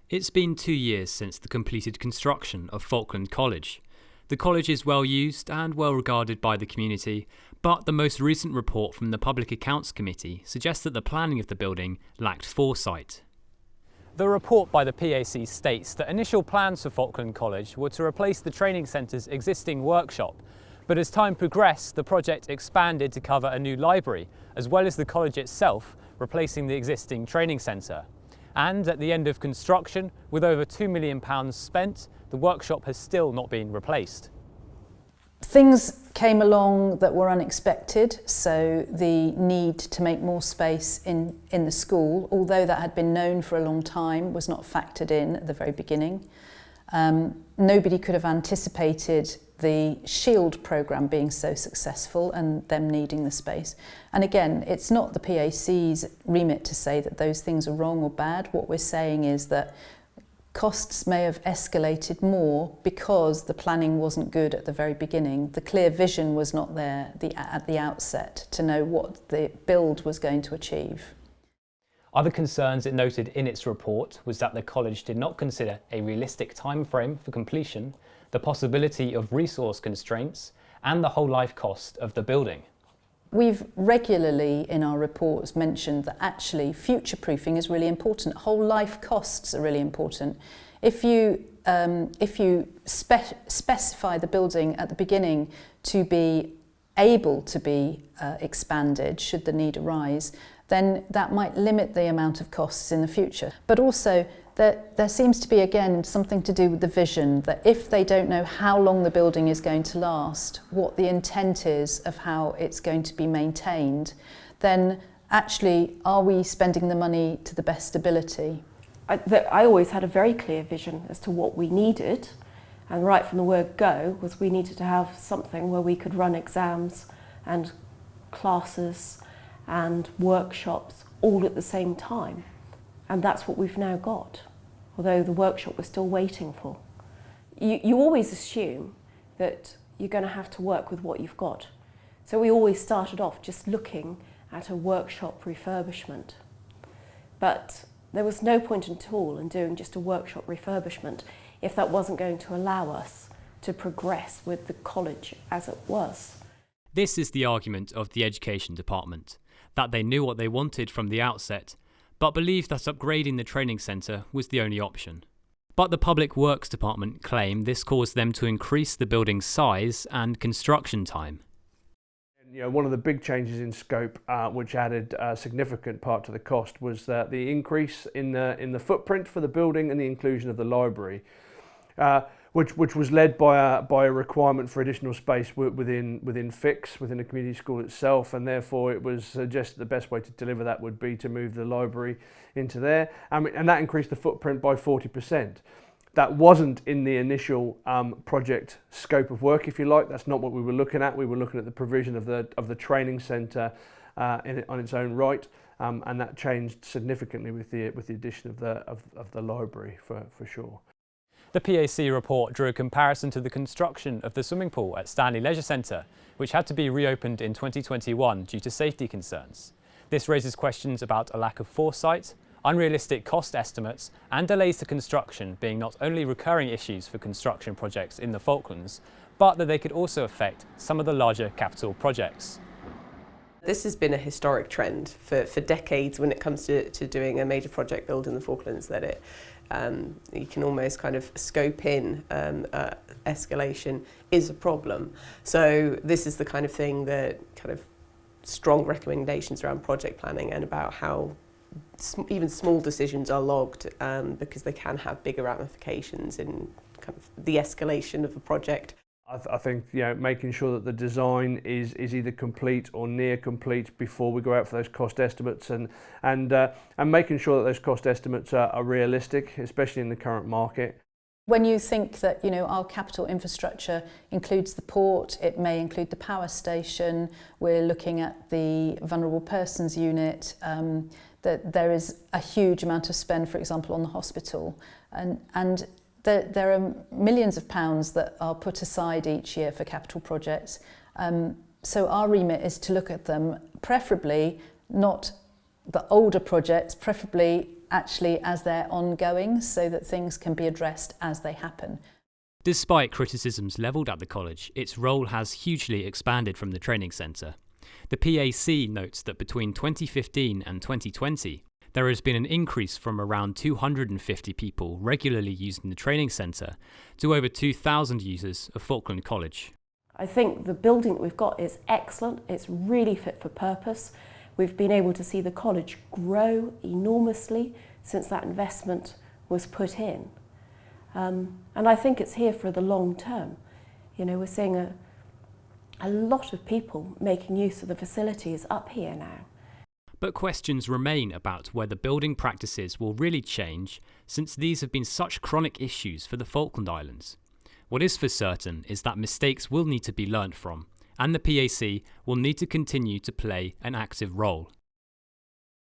It's been 2 years since the completed construction of Falkland College. The college is well used and well regarded by the community, but the most recent report from the Public Accounts Committee suggests that the planning of the building lacked foresight. The report by the PAC states that initial plans for Falkland College were to replace the training centre's existing workshop, but as time progressed, the project expanded to cover a new library, as well as the college itself, replacing the existing training centre. And at the end of construction, with over £2 million spent, the workshop has still not been replaced. Things came along that were unexpected, so the need to make more space in the school, although that had been known for a long time, was not factored in at the very beginning. Nobody could have anticipated the SHIELD programme being so successful and them needing the space. And again, it's not the PAC's remit to say that those things are wrong or bad. What we're saying is that costs may have escalated more because the planning wasn't good at the very beginning. The clear vision was not there at the outset to know what the build was going to achieve. Other concerns it noted in its report was that the college did not consider a realistic time frame for completion, the possibility of resource constraints, and the whole life cost of the building. We've regularly in our reports mentioned that actually future-proofing is really important. Whole life costs are really important. If you specify the building at the beginning to be able to be expanded should the need arise, then that might limit the amount of costs in the future. But also there seems to be, again, something to do with the vision, that if they don't know how long the building is going to last, what the intent is of how it's going to be maintained, then actually are we spending the money to the best ability? I always had a very clear vision as to what we needed, and right from the word go was we needed to have something where we could run exams and classes and workshops all at the same time. And that's what we've now got, although the workshop we're still waiting for. You always assume that you're going to have to work with what you've got. So we always started off just looking at a workshop refurbishment. But there was no point at all in doing just a workshop refurbishment if that wasn't going to allow us to progress with the college as it was. This is the argument of the Education Department, that they knew what they wanted from the outset, but believed that upgrading the training centre was the only option. But the Public Works Department claim this caused them to increase the building's size and construction time. One of the big changes in scope, which added a significant part to the cost, was the increase in the footprint for the building and the inclusion of the library, which was led by a requirement for additional space within FIX, within the community school itself, and therefore it was suggested the best way to deliver that would be to move the library into there, and that increased the footprint by 40%. That wasn't in the initial project scope of work, if you like. That's not what we were looking at. We were looking at the provision of the training centre on its own right, and that changed significantly with the addition of the library for sure. The PAC report drew a comparison to the construction of the swimming pool at Stanley Leisure Centre, which had to be reopened in 2021 due to safety concerns. This raises questions about a lack of foresight, unrealistic cost estimates, and delays to construction being not only recurring issues for construction projects in the Falklands, but that they could also affect some of the larger capital projects. This has been a historic trend for decades when it comes to doing a major project build in the Falklands, that you can almost kind of scope in escalation is a problem. So this is the kind of thing that kind of strong recommendations around project planning and about how even small decisions are logged because they can have bigger ramifications in kind of the escalation of a project. I think making sure that the design is either complete or near complete before we go out for those cost estimates, and making sure that those cost estimates are realistic, especially in the current market. When you think that our capital infrastructure includes the port, it may include the power station. We're looking at the vulnerable persons unit. That there is a huge amount of spend, for example, on the hospital, and there are millions of pounds that are put aside each year for capital projects. So our remit is to look at them, preferably not the older projects, preferably actually as they're ongoing so that things can be addressed as they happen. Despite criticisms levelled at the college, its role has hugely expanded from the training centre. The PAC notes that between 2015 and 2020, there has been an increase from around 250 people regularly using the training centre to over 2,000 users of Falkland College. I think the building that we've got is excellent, it's really fit for purpose. We've been able to see the college grow enormously since that investment was put in. And I think it's here for the long term. You know, we're seeing a lot of people making use of the facilities up here now. But questions remain about whether building practices will really change, since these have been such chronic issues for the Falkland Islands. What is for certain is that mistakes will need to be learnt from, and the PAC will need to continue to play an active role.